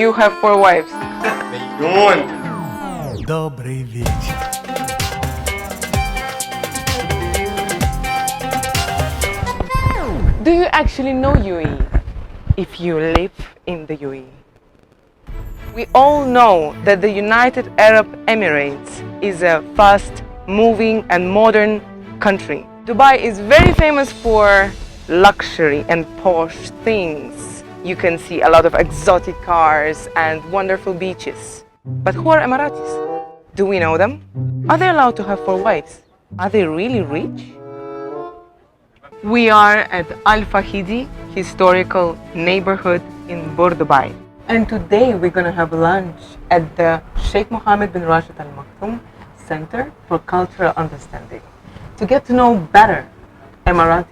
you have 4 wives? Миллион. Добрый вечер. Do you actually know UAE if you live in the UAE? We all know that the United Arab Emirates is a fast moving and modern country. Dubai is very famous for luxury and posh things. You can see a lot of exotic cars and wonderful beaches. But who are Emiratis? Do we know them? Are they allowed to have 4 wives? Are they really rich? We are at Al Fahidi historical neighborhood in Dubai. And today we're gonna have lunch at the Sheikh Mohammed bin Rashid Al Maktoum Center for Cultural Understanding to get to know better Emiratis.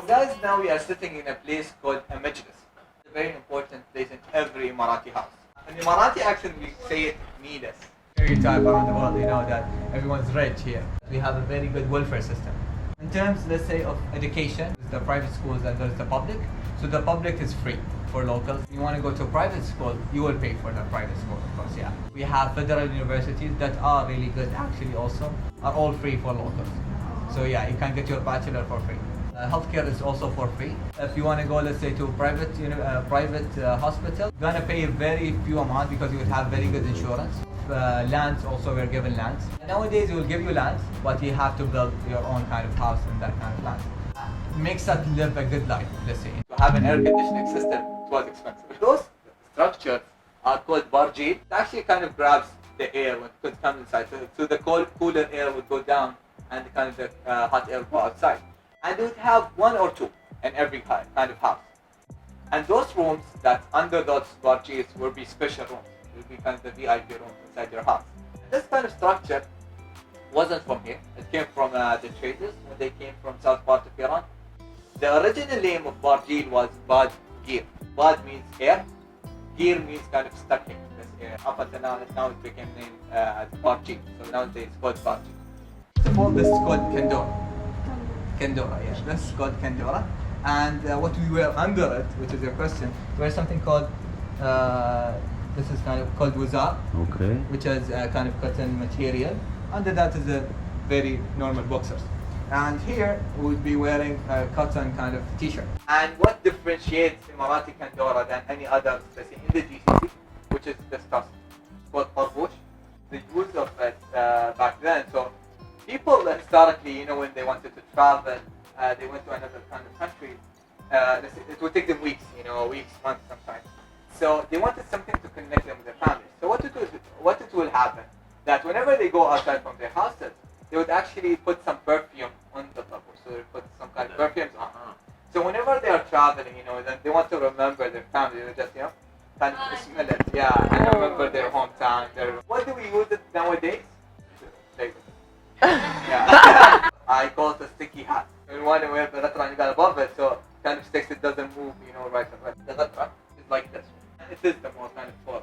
Guys, now we are sitting in a place called a majlis. It's a very important place in every Emirati house. In Emirati accent, we say it midas. Stereotype around the world, you know, that everyone's rich here. We have a very good welfare system. In terms, let's say, of education, there's the private schools and there's the public. So the public is free for locals. If you want to go to a private school, you will pay for the private school, of course, yeah. We have federal universities that are really good, actually, also, are all free for locals. So yeah, you can get your bachelor for free. Healthcare is also for free. If you want to go, let's say, to a private hospital, you're going to pay a very few amount because you would have very good insurance. Lands also, we're given lands. Nowadays, we will give you lands, but you have to build your own kind of house in that kind of land. It makes us live a good life, let's say. To have an air conditioning system, it was expensive. Those structures are called barjeel. It actually kind of grabs the air when it comes inside. So the cooler air would go down and the hot air would go outside. And they would have 1 or 2 in every kind of house. And those rooms that's under those bargees will be special rooms. It will be kind of the VIP rooms inside your house. This kind of structure wasn't from here. It came from the traders when they came from south part of Iran. The original name of barjeel was bad gear. Bad means air. Gear means kind of stuck in this air. Up until now it became named as barjeel. So nowadays it's called barjeel. First of all, this is called Kendora. Kendora, yes, this is called Kendora. And what we wear under it, which is your question, we wear something called, this is kind of called wazar, Okay. which is kind of cotton material. Under that is a very normal boxers. And here we would be wearing a cotton kind of t-shirt. And what differentiates Emirati Kendora than any other, let's say, in the GCC, which is this custom, called parbush. The use of it back then, so people historically, you know, when they wanted to travel, they went to another kind of country, it would take them weeks, months sometimes. So they wanted something to connect them with their families. So what it will happen, that whenever they go outside from their houses, they would actually put some perfume on the parbush. So they put some kind of perfumes on. So whenever they are traveling, then they want to remember their family, they just, kind of smell it, and remember their hometown. What do we use it nowadays? Like, I call it a sticky hat. You want to wear the ghatra and you got above it, so kind of sticks, it doesn't move, right and left. The ghatra is like this. And it is the more kind of formal.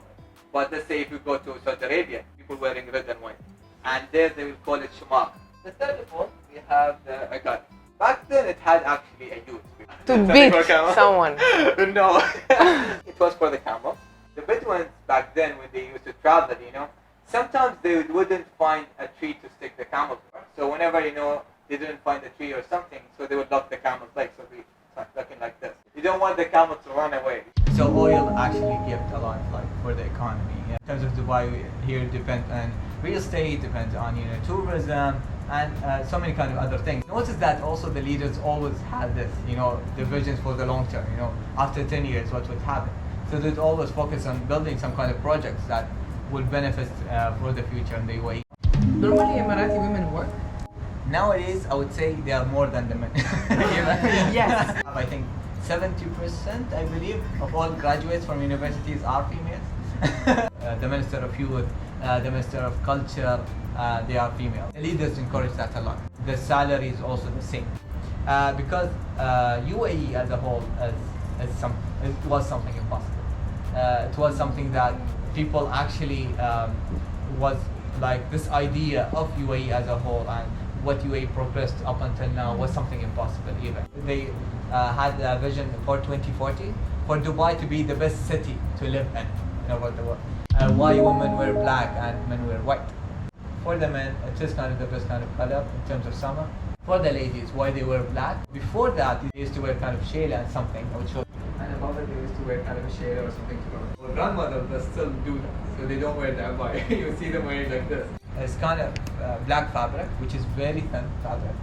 But let's say if you go to Saudi Arabia, people wearing red and white. And there they will call it shumar. The third of all, we have the agad. Back then it had actually a use. To beat someone. No. It was for the camel. The Bedouins back then when they used to travel, sometimes they wouldn't find a tree to stick the camel for. So whenever, they didn't find a tree or something, so they would lock the camel's legs, so they start looking like this. You don't want the camel to run away. So oil actually gives a lot, for the economy. In terms of Dubai, here depends on real estate, depends on, tourism, and so many kind of other things. Notice that also the leaders always had this, the visions for the long term, after 10 years, what would happen. So they'd always focus on building some kind of projects that will benefit for the future in the UAE. Normally Emirati women work? Nowadays, I would say they are more than the men. Yes. I think 70%, I believe, of all graduates from universities are females. The Minister of Youth, the Minister of Culture, they are female. The leaders encourage that a lot. The salary is also the same. Because UAE as a whole it was something impossible. It was something that people actually was like this idea of UAE as a whole and what UAE progressed up until now was something impossible even. They had a vision for 2040 for Dubai to be the best city to live in over the world. Why women wear black and men wear white. For the men, it is kind of the best kind of color in terms of summer. For the ladies, why they wear black. Before that, they used to wear kind of shayla and something, which was, and above it, they used to wear kind of a shayla or something to go. Our grandmothers they still do that, so they don't wear the abaya. You see them wearing like this. It's kind of black fabric, which is very thin fabric.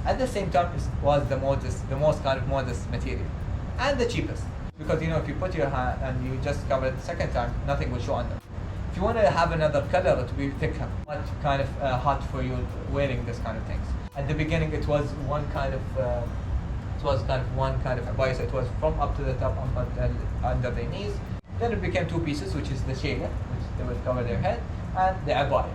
At the same time, it was the most kind of modest material, and the cheapest. Because if you put your hand and you just cover it the second time, nothing will show under. If you want to have another color to be thicker, much kind of hot for you wearing this kind of things. At the beginning, it was one kind of abaya, so it was from up to the top under their knees. Then it became two pieces, which is the shayla, which they would cover their head, and the abaya.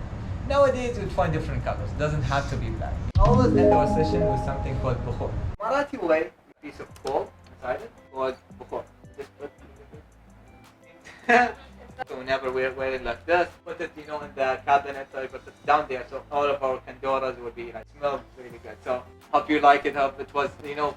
Nowadays, you'd find different colors. It doesn't have to be black. I always end our session with something called bukhor. Marathi way, a piece of coal inside it called bukhor. Just put so whenever we're wearing like this, put it in the cabinet, so I put it down there, so all of our kandoras will be like smell really good. So hope you like it, hope it was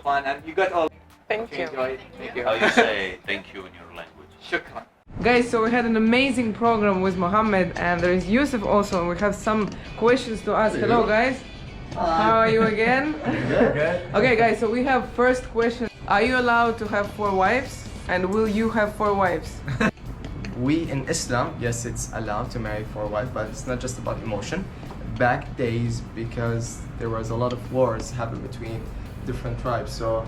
fun, and you got all. Thank you. Enjoy it. Thank you. How you say thank you in your language? Shukran. Guys, so we had an amazing program with Mohammed, and there is Yusuf also, and we have some questions to ask. Hello guys. How are you again? Good. Okay guys, so we have first question. Are you allowed to have 4 wives? And will you have 4 wives? We in Islam, yes, it's allowed to marry 4 wives, but it's not just about emotion. Back days, because there was a lot of wars happened between different tribes, so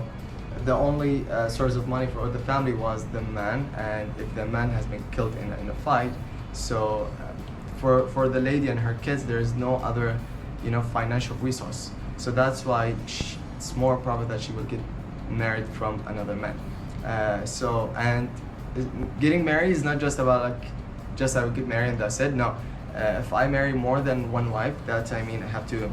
the only source of money for the family was the man, and if the man has been killed in a fight, so for the lady and her kids, there is no other, financial resource. So that's why it's more probable that she will get married from another man. And getting married is not just about just I will get married and that's it. No, if I marry more than 1 wife, that I have to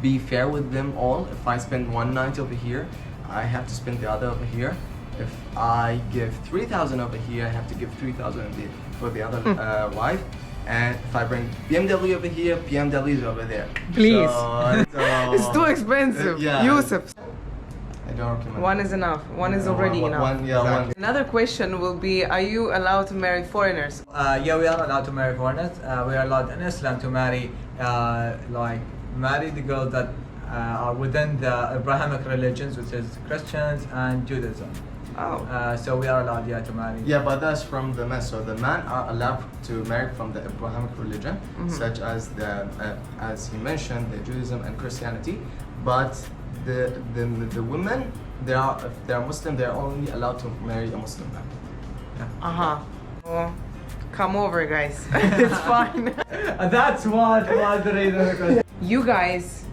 be fair with them all. If I spend 1 night over here, I have to spend the other over here. If I give 3,000 over here, I have to give 3,000 for the other wife. And if I bring BMW over here, BMW is over there. Please. So It's too expensive. Yeah. Yusuf. I don't recommend. 1 is enough. 1 is already enough. One. Another question will be, are you allowed to marry foreigners? Yeah, we are allowed to marry foreigners. We are allowed in Islam to marry the girls that are within the Abrahamic religions, which is Christians and Judaism. Oh. So we are allowed, to marry. Yeah, but that's from the men. So the men are allowed to marry from the Abrahamic religion, such as as he mentioned, the Judaism and Christianity. But the women, if they are Muslim, they are only allowed to marry a Muslim man. Uh-huh. Well, come over guys. It's fine. That's what was the reason. You guys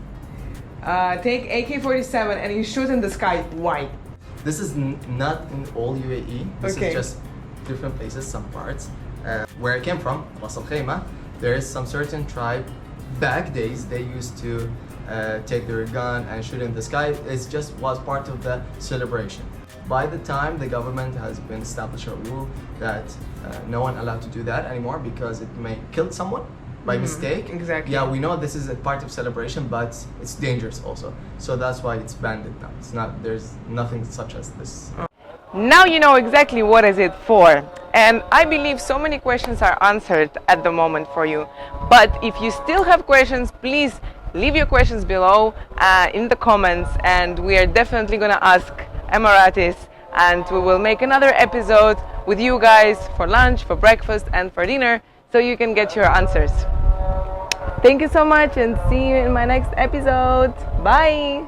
take AK-47 and you shoot in the sky. Why? This is not in all UAE. This Okay. is just different places, some parts. Where I came from, Ras Al Khaimah, there is some certain tribe. Back days, they used to take their gun and shoot in the sky. It just was part of the celebration. By the time the government has been established a rule that no one allowed to do that anymore because it may kill someone by mistake. Exactly. Yeah, we know this is a part of celebration, but it's dangerous also. So that's why it's banned now. It's not. There's nothing such as this. Now you know exactly what is it for. And I believe so many questions are answered at the moment for you. But if you still have questions, please leave your questions below in the comments, and we are definitely gonna ask Emiratis, and we will make another episode with you guys for lunch, for breakfast and for dinner, so you can get your answers. Thank you so much, and see you in my next episode. Bye.